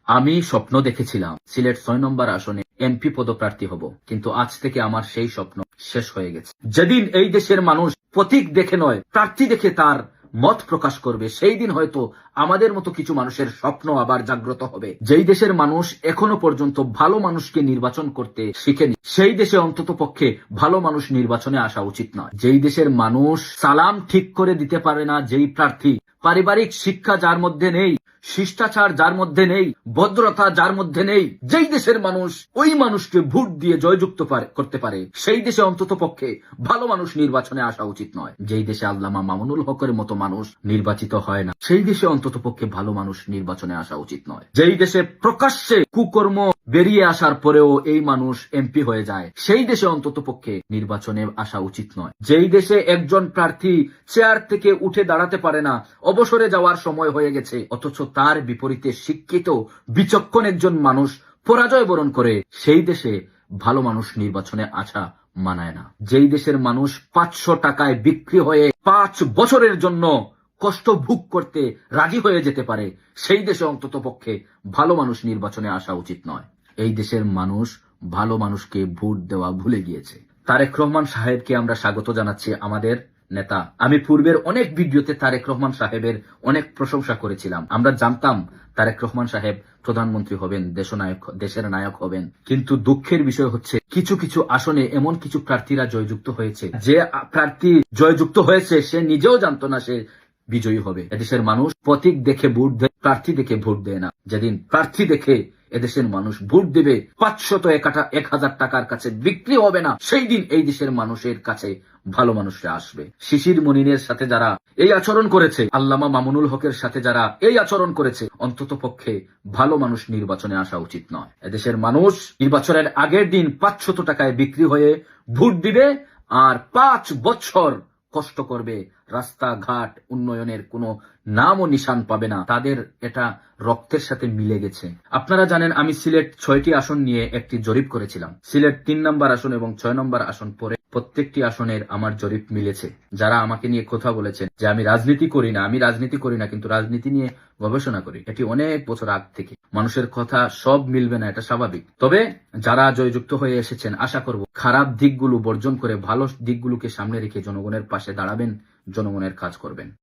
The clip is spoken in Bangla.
আমি স্বপ্ন দেখেছিলাম সিলেট ৬ নম্বর আসনে এমপি পদপ্রার্থী হব, কিন্তু আজ থেকে আমার সেই স্বপ্ন শেষ হয়ে গেছে। যেদিন এই দেশের মানুষ প্রতীক দেখে নয় প্রার্থী দেখে তার মত প্রকাশ করবে, সেই দিন হয়তো আমাদের মতো কিছু মানুষের স্বপ্ন আবার জাগ্রত হবে। যেই দেশের মানুষ এখনো পর্যন্ত ভালো মানুষকে নির্বাচন করতে শিখেনি, সেই দেশে অন্তত পক্ষে ভালো মানুষ নির্বাচনে আসা উচিত নয়। যেই দেশের মানুষ সালাম ঠিক করে দিতে পারে না, যেই প্রার্থী পারিবারিক শিক্ষা যার মধ্যে নেই, শিষ্টাচার যার মধ্যে নেই, ভদ্রতা যার মধ্যে নেই, যেই দেশের মানুষ ওই মানুষকে ভোট দিয়ে জয়যুক্ত করতে পারে, সেই দেশে অন্তত পক্ষে ভালো মানুষ নির্বাচনে আসা উচিত নয়। যেই দেশে আল্লামা মামুনুল হকের মতো মানুষ নির্বাচিত হয় না, সেই দেশে অন্তত পক্ষে ভালো মানুষ নির্বাচনে আসা উচিত নয়। যেই দেশে প্রকাশ্যে কুকর্ম বেরিয়ে আসার পরেও এই মানুষ এমপি হয়ে যায়, সেই দেশে অন্তত পক্ষে নির্বাচনে আসা উচিত নয়। যেই দেশে একজন প্রার্থী চেয়ার থেকে উঠে দাঁড়াতে পারে না, অবসরে যাওয়ার সময় হয়ে গেছে, অথচ তার বিপরীতে শিক্ষিত বিচক্ষণ একজন মানুষ পরাজয় বরণ করে, সেই দেশে ভালো মানুষ নির্বাচনে আসা মানায় না। যেই দেশের মানুষ ৫০০ টাকায় বিক্রি হয়ে ৫ বছরের জন্য কষ্ট ভোগ করতে রাজি হয়ে যেতে পারে, সেই দেশে অন্তত পক্ষে ভালো মানুষ নির্বাচনে আসা উচিত নয়। এই দেশের মানুষ ভালো মানুষকে ভোট দেওয়া ভুলে গিয়েছে। তারেক রহমান সাহেবকে আমরা স্বাগত জানাচ্ছি, আমাদের নেতা। আমি পূর্বের অনেক ভিডিওতে তারেক রহমান সাহেবের অনেক প্রশংসা করেছিলাম। আমরা জানতাম তারেক রহমান সাহেব প্রধানমন্ত্রী হবেন, দেশের নায়ক হবেন। কিন্তু দুঃখের বিষয় হচ্ছে কিছু কিছু আসনে এমন কিছু প্রার্থীরা জয়যুক্ত হয়েছে, যে প্রার্থী জয়যুক্ত হয়েছে সে নিজেও জানতো না সে বিজয়ী হবে। এদেশের মানুষ প্রতীক দেখে ভোট দেয়, প্রার্থী দেখে ভোট দেয় না। যেদিন প্রার্থী দেখে এদেশের মানুষ ভোট দেবে, ৫০০-১,০০০ টাকার কাছে বিক্রি হবে না, সেই দিন এই দেশের মানুষের কাছে ভালো মানুষরা আসবে। শিশির মনিরের সাথে যারা এই আচরণ করেছে, আল্লামা মামুনুল হকের সাথে যারা এই আচরণ করেছে, অন্তত পক্ষে ভালো মানুষ নির্বাচনে আসা উচিত নয়। এদেশের মানুষ নির্বাচনের আগের দিন ৫০০ টাকায় বিক্রি হয়ে ভোট দিবে, আর ৫ বছর কষ্ট করবে, রাস্তাঘাট উন্নয়নের কোনো নাম ও নিশান পাবে না। তাদের এটা রক্তের সাথে মিলে গেছে। আপনারা জানেন আমি সিলেট ৬টি আসন নিয়ে একটি জরিপ করেছিলাম। সিলেট ৩ নম্বর আসন এবং ৬ নম্বর আসন পরে প্রত্যেকটি আসনের আমার জরিপ মিলেছে। যারা আমাকে নিয়ে কথা বলেছেন যে আমি রাজনীতি করি না, কিন্তু রাজনীতি নিয়ে গবেষণা করি, এটি অনেক বছর আগ থেকে। মানুষের কথা সব মিলবে না, এটা স্বাভাবিক। তবে যারা জয়যুক্ত হয়ে এসেছেন, আশা করব খারাপ দিকগুলো বর্জন করে ভালো দিকগুলোকে সামনে রেখে জনগণের পাশে দাঁড়াবেন, জনগণের কাজ করবেন।